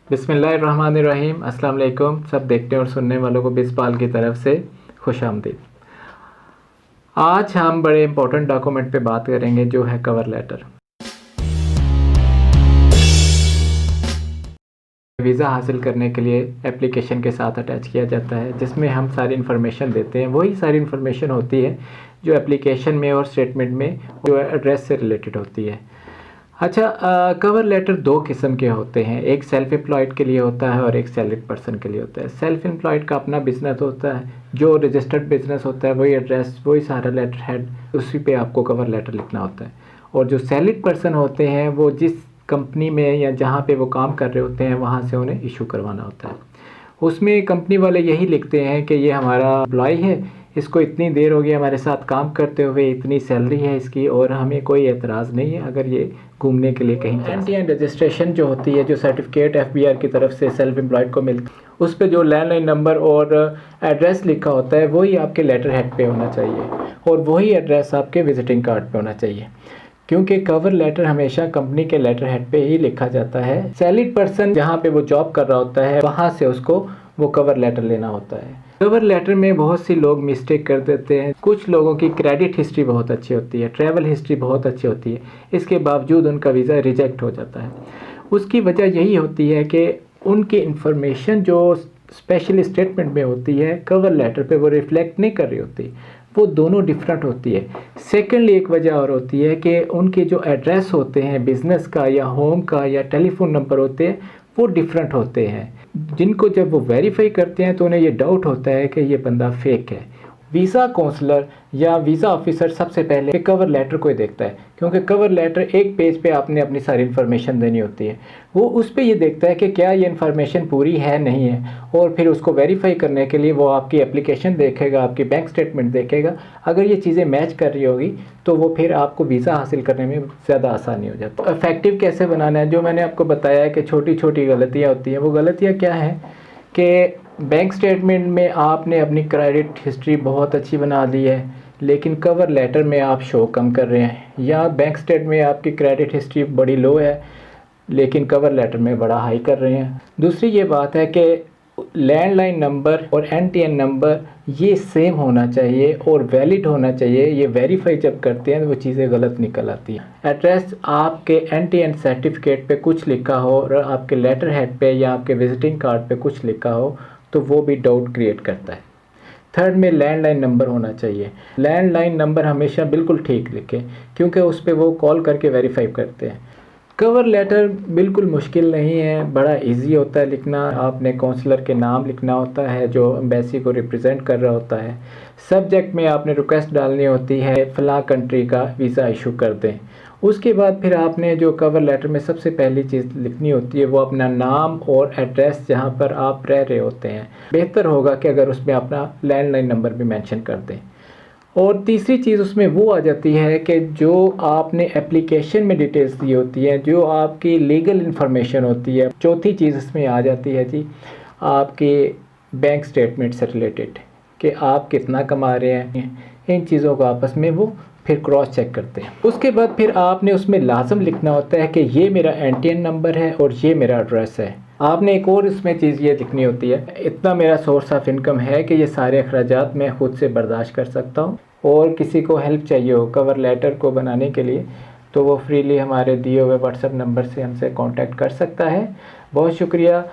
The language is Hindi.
बिस्मिल्लाहिर्रहमानिर्रहीम। अस्सलाम वालेकुम। सब देखने और सुनने वालों को बिस्पाल की तरफ से खुशामदीद। आज हम बड़े इंपॉर्टेंट डॉक्यूमेंट पे बात करेंगे जो है कवर लेटर। वीज़ा हासिल करने के लिए एप्लीकेशन के साथ अटैच किया जाता है, जिसमें हम सारी इन्फॉर्मेशन देते हैं। वही सारी इन्फॉर्मेशन होती है जो एप्लीकेशन में और स्टेटमेंट में जो एड्रेस से रिलेटेड होती है। अच्छा, कवर लेटर दो किस्म के होते हैं, एक सेल्फ एम्प्लॉयड के लिए होता है और एक सैलरीड पर्सन के लिए होता है। सेल्फ एम्प्लॉयड का अपना बिजनेस होता है, जो रजिस्टर्ड बिजनेस होता है, वही एड्रेस, वही सारा लेटर हेड, उसी पे आपको कवर लेटर लिखना होता है। और जो सैलरीड पर्सन होते हैं वो जिस कंपनी में या जहाँ पे वो काम कर रहे होते हैं वहाँ से उन्हें इशू करवाना होता है। उसमें कंपनी वाले यही लिखते हैं कि ये हमारा एम्प्लॉय है, इसको इतनी देर हो गई हमारे साथ काम करते हुए, इतनी सैलरी है इसकी और हमें कोई एतराज़ नहीं है अगर ये घूमने के लिए कहीं जाए। एंटी रजिस्ट्रेशन जो होती है, जो सर्टिफिकेट एफबीआर की तरफ से सेल्फ एम्प्लॉयड को मिलती है, उस पर जो लैंडलाइन नंबर और एड्रेस लिखा होता है वही आपके लेटर हेड पे होना चाहिए और वही एड्रेस आपके विजिटिंग कार्ड पे होना चाहिए, क्योंकि कवर लेटर हमेशा कंपनी के लेटर हेड पे ही लिखा जाता है। सैलरीड पर्सन जहाँ पे वो जॉब कर रहा होता है वहाँ से उसको वो कवर लेटर लेना होता है। कवर लेटर में बहुत सी लोग मिस्टेक कर देते हैं। कुछ लोगों की क्रेडिट हिस्ट्री बहुत अच्छी होती है, ट्रैवल हिस्ट्री बहुत अच्छी होती है, इसके बावजूद उनका वीज़ा रिजेक्ट हो जाता है। उसकी वजह यही होती है कि उनकी इंफॉर्मेशन जो स्पेशल स्टेटमेंट में होती है कवर लेटर पे वो रिफ्लेक्ट नहीं कर रही होती, वो दोनों डिफरेंट होती है। सेकेंडली एक वजह और होती है कि उनके जो एड्रेस होते हैं बिज़नेस का या होम का या टेलीफोन नंबर होते हैं वो डिफरेंट होते हैं, जिनको जब वो वेरीफाई करते हैं तो उन्हें ये डाउट होता है कि ये बंदा फेक है। वीज़ा काउंसलर या वीज़ा ऑफिसर सबसे पहले कवर लेटर को ही देखता है, क्योंकि कवर लेटर एक पेज पे आपने अपनी सारी इन्फॉर्मेशन देनी होती है। वो उस पे ये देखता है कि क्या ये इन्फॉर्मेशन पूरी है नहीं है, और फिर उसको वेरीफाई करने के लिए वो आपकी एप्लीकेशन देखेगा, आपकी बैंक स्टेटमेंट देखेगा। अगर ये चीज़ें मैच कर रही होगी तो वो फिर आपको वीज़ा हासिल करने में ज़्यादा आसानी हो जाती है। इफेक्टिव कैसे बनाना है, जो मैंने आपको बताया है कि छोटी छोटी गलतियाँ होती हैं। वो गलतियाँ क्या हैं कि बैंक स्टेटमेंट में आपने अपनी क्रेडिट हिस्ट्री बहुत अच्छी बना दी है लेकिन कवर लेटर में आप शो कम कर रहे हैं, या बैंक स्टेटमेंट में आपकी क्रेडिट हिस्ट्री बड़ी लो है लेकिन कवर लेटर में बड़ा हाई कर रहे हैं। दूसरी ये बात है कि लैंडलाइन नंबर और एनटीएन नंबर ये सेम होना चाहिए और वैलिड होना चाहिए। ये वेरीफाई जब करते हैं तो वो चीज़ें गलत निकल आती हैं। एड्रेस आपके एनटीएन सर्टिफिकेट पे कुछ लिखा हो और आपके लेटर हेड पे या आपके विजिटिंग कार्ड पे कुछ लिखा हो तो वो भी डाउट क्रिएट करता है। थर्ड में लैंडलाइन नंबर होना चाहिए। लैंडलाइन नंबर हमेशा बिल्कुल ठीक लिखें, क्योंकि उस पर वो कॉल करके वेरीफाई करते हैं। कवर लेटर बिल्कुल मुश्किल नहीं है, बड़ा इजी होता है लिखना। आपने काउंसलर के नाम लिखना होता है जो एम्बेसी को रिप्रेजेंट कर रहा होता है। सब्जेक्ट में आपने रिक्वेस्ट डालनी होती है फ़लाँ कंट्री का वीज़ा इशू कर दें। उसके बाद फिर आपने जो कवर लेटर में सबसे पहली चीज़ लिखनी होती है वो अपना नाम और एड्रेस जहाँ पर आप रह रहे होते हैं। बेहतर होगा कि अगर उसमें अपना लैंडलाइन नंबर भी मेंशन कर दें। और तीसरी चीज़ उसमें वो आ जाती है कि जो आपने एप्लीकेशन में डिटेल्स दी होती हैं, जो आपकी लीगल इन्फॉर्मेशन होती है। चौथी चीज़ इसमें आ जाती है जी आपके बैंक स्टेटमेंट से रिलेटेड, कि आप कितना कमा रहे हैं। इन चीज़ों को आपस में वो फिर क्रॉस चेक करते हैं। उसके बाद फिर आपने उसमें लाजम लिखना होता है कि ये मेरा एनटीएन नंबर है और ये मेरा एड्रेस है। आपने एक और इसमें चीज़ ये लिखनी होती है, इतना मेरा सोर्स ऑफ इनकम है कि ये सारे अखराजात मैं खुद से बर्दाश्त कर सकता हूँ। और किसी को हेल्प चाहिए हो कवर लेटर को बनाने के लिए तो वो फ्रीली हमारे दिए हुए व्हाट्सएप नंबर से हमसे कांटेक्ट कर सकता है। बहुत शुक्रिया।